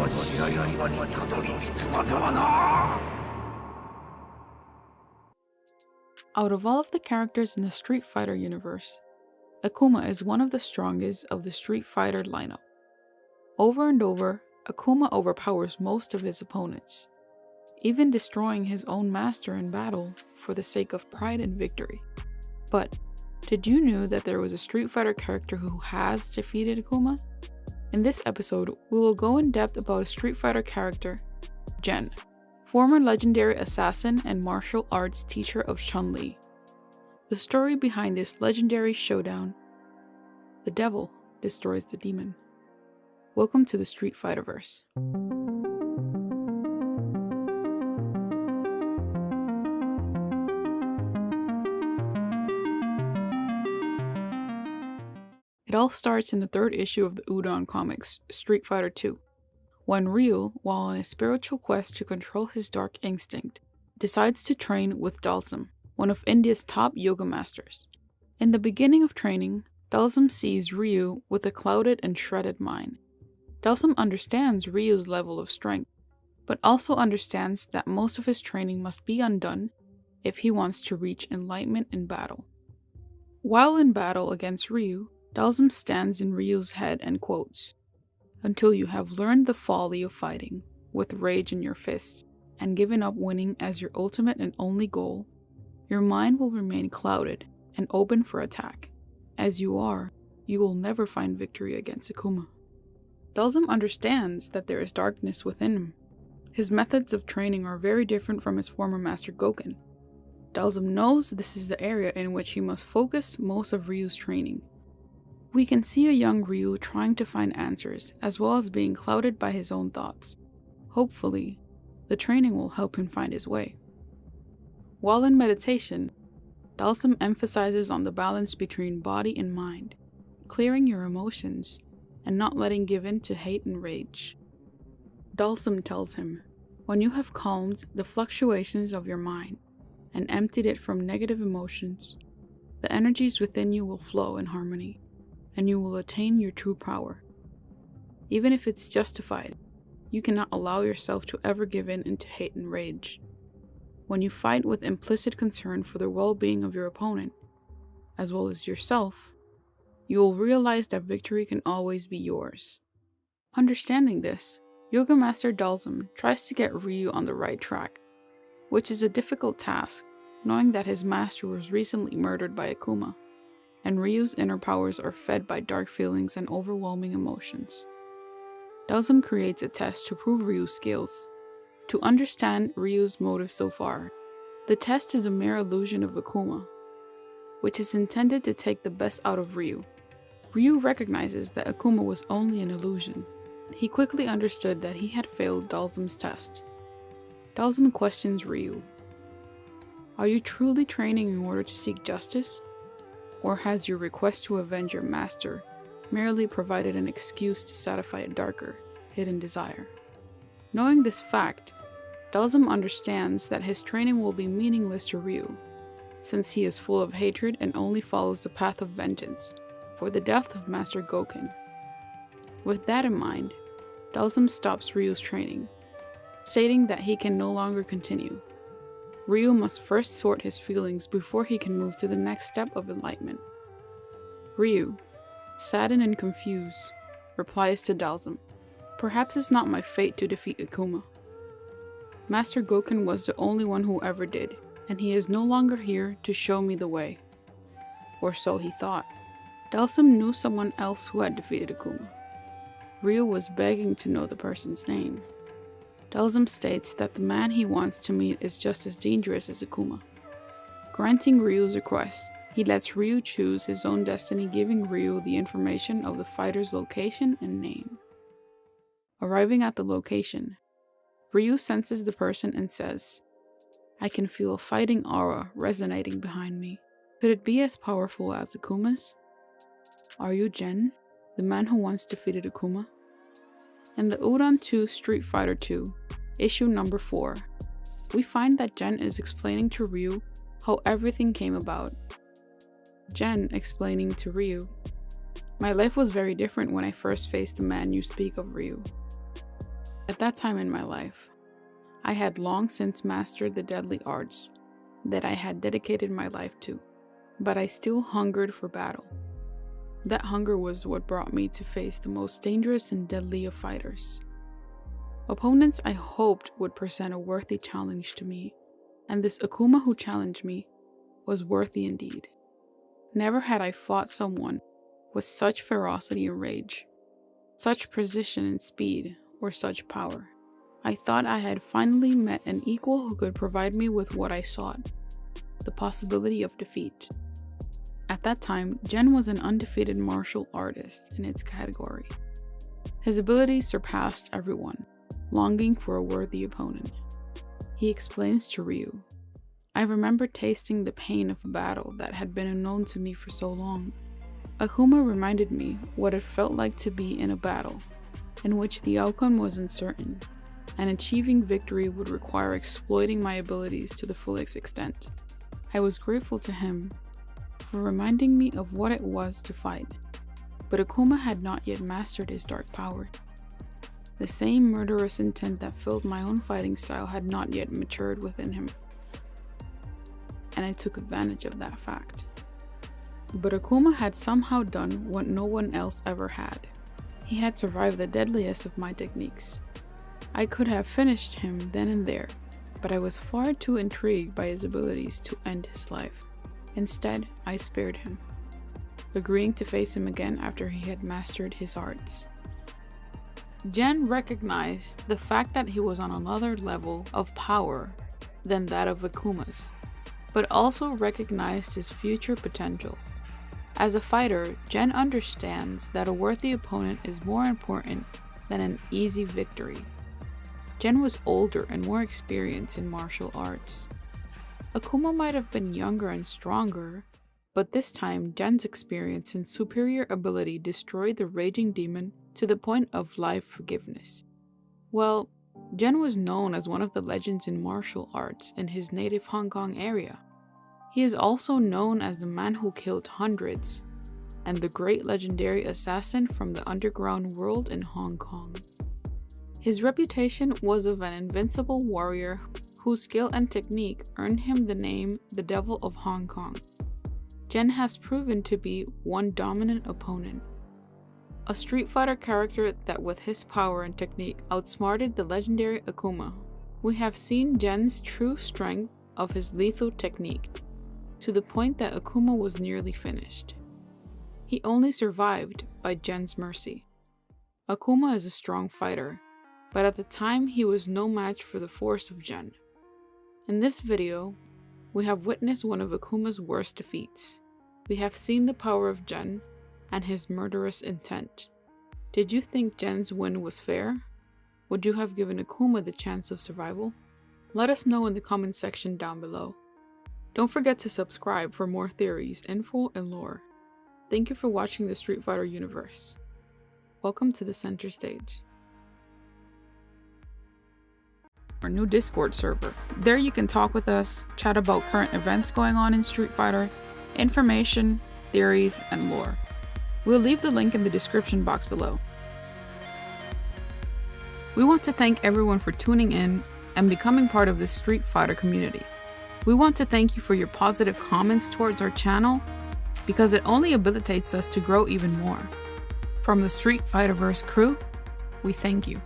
試合の場にたどり着くまではな。 Out of all of the characters in the Street Fighter universe, Akuma is one of the strongest of the Street Fighter lineup. Over and over, Akuma overpowers most of his opponents, even destroying his own master in battle for the sake of pride and victory. But did you know that there was a Street Fighter character who has defeated Akuma? In this episode, we will go in depth about a Street Fighter character, Jen, former legendary assassin and martial arts teacher of Chun-Li. The story behind this legendary showdown: the devil destroys the demon. Welcome to the Street Fighterverse. It all starts in the third issue of the Udon comics, Street Fighter II, when Ryu, while on a spiritual quest to control his dark instinct, decides to train with Dalsum, one of India's top yoga masters. In the beginning of training, Dalsum sees Ryu with a clouded and shredded mind. Dalsum understands Ryu's level of strength, but also understands that most of his training must be undone if he wants to reach enlightenment in battle. While in battle against Ryu, Dalsum stands in Ryu's head and quotes, "Until you have learned the folly of fighting, with rage in your fists, and given up winning as your ultimate and only goal, your mind will remain clouded and open for attack. As you are, you will never find victory against Akuma." Dalsum understands that there is darkness within him. His methods of training are very different from his former master Goken. Dalsum knows this is the area in which he must focus most of Ryu's training. We can see a young Ryu trying to find answers, as well as being clouded by his own thoughts. Hopefully, the training will help him find his way. While in meditation, Dalsum emphasizes on the balance between body and mind, clearing your emotions, and not letting give in to hate and rage. Dalsum tells him, when you have calmed the fluctuations of your mind and emptied it from negative emotions, the energies within you will flow in harmony, and you will attain your true power. Even if it's justified, you cannot allow yourself to ever give in into hate and rage. When you fight with implicit concern for the well-being of your opponent, as well as yourself, you will realize that victory can always be yours. Understanding this, Yoga Master Dalsum tries to get Ryu on the right track, which is a difficult task, knowing that his master was recently murdered by Akuma, and Ryu's inner powers are fed by dark feelings and overwhelming emotions. Dalsum creates a test to prove Ryu's skills, to understand Ryu's motive so far. The test is a mere illusion of Akuma, which is intended to take the best out of Ryu. Ryu recognizes that Akuma was only an illusion. He quickly understood that he had failed Dalsum's test. Dalsum questions Ryu. Are you truly training in order to seek justice? Or has your request to avenge your master merely provided an excuse to satisfy a darker, hidden desire? Knowing this fact, Dalsum understands that his training will be meaningless to Ryu, since he is full of hatred and only follows the path of vengeance for the death of Master Goken. With that in mind, Dalsum stops Ryu's training, stating that he can no longer continue. Ryu must first sort his feelings before he can move to the next step of enlightenment. Ryu, saddened and confused, replies to Dalsum, "Perhaps it's not my fate to defeat Akuma. Master Goken was the only one who ever did, and he is no longer here to show me the way." Or so he thought. Dalsum knew someone else who had defeated Akuma. Ryu was begging to know the person's name. Dalsum states that the man he wants to meet is just as dangerous as Akuma. Granting Ryu's request, he lets Ryu choose his own destiny, giving Ryu the information of the fighter's location and name. Arriving at the location, Ryu senses the person and says, "I can feel a fighting aura resonating behind me. Could it be as powerful as Akuma's? Are you Jen, the man who once defeated Akuma?" In the Udon 2 Street Fighter II, issue number 4, we find that Jen is explaining to Ryu how everything came about. Jen explaining to Ryu, "My life was very different when I first faced the man you speak of, Ryu. At that time in my life, I had long since mastered the deadly arts that I had dedicated my life to, but I still hungered for battle. That hunger was what brought me to face the most dangerous and deadly of fighters. Opponents I hoped would present a worthy challenge to me, and this Akuma who challenged me was worthy indeed. Never had I fought someone with such ferocity and rage, such precision and speed, or such power. I thought I had finally met an equal who could provide me with what I sought, the possibility of defeat. At that time, Jen was an undefeated martial artist in its category. His abilities surpassed everyone, longing for a worthy opponent. He explains to Ryu, "I remember tasting the pain of a battle that had been unknown to me for so long. Akuma reminded me what it felt like to be in a battle, in which the outcome was uncertain, and achieving victory would require exploiting my abilities to the fullest extent. I was grateful to him for reminding me of what it was to fight, but Akuma had not yet mastered his dark power. The same murderous intent that filled my own fighting style had not yet matured within him, and I took advantage of that fact. But Akuma had somehow done what no one else ever had. He had survived the deadliest of my techniques. I could have finished him then and there, but I was far too intrigued by his abilities to end his life. Instead, I spared him, agreeing to face him again after he had mastered his arts." Jen recognized the fact that he was on another level of power than that of Akuma's, but also recognized his future potential. As a fighter, Jen understands that a worthy opponent is more important than an easy victory. Jen was older and more experienced in martial arts. Akuma might have been younger and stronger, but this time Jen's experience and superior ability destroyed the raging demon to the point of live forgiveness. Well, Jen was known as one of the legends in martial arts in his native Hong Kong area. He is also known as the man who killed hundreds, and the great legendary assassin from the underground world in Hong Kong. His reputation was of an invincible warrior whose skill and technique earned him the name the Devil of Hong Kong. Jen has proven to be one dominant opponent, a Street Fighter character that with his power and technique outsmarted the legendary Akuma. We have seen Jen's true strength of his lethal technique, to the point that Akuma was nearly finished. He only survived by Jen's mercy. Akuma is a strong fighter, but at the time he was no match for the force of Jen. In this video, we have witnessed one of Akuma's worst defeats. We have seen the power of Jen and his murderous intent. Did you think Jen's win was fair? Would you have given Akuma the chance of survival? Let us know in the comment section down below. Don't forget to subscribe for more theories, info, and lore. Thank you for watching the Street Fighter universe. Welcome to the center stage. Our new Discord server. There you can talk with us, chat about current events going on in Street Fighter, information, theories, and lore. We'll leave the link in the description box below. We want to thank everyone for tuning in and becoming part of the Street Fighter community. We want to thank you for your positive comments towards our channel, because it only habilitates us to grow even more. From the Street Fighterverse crew, we thank you.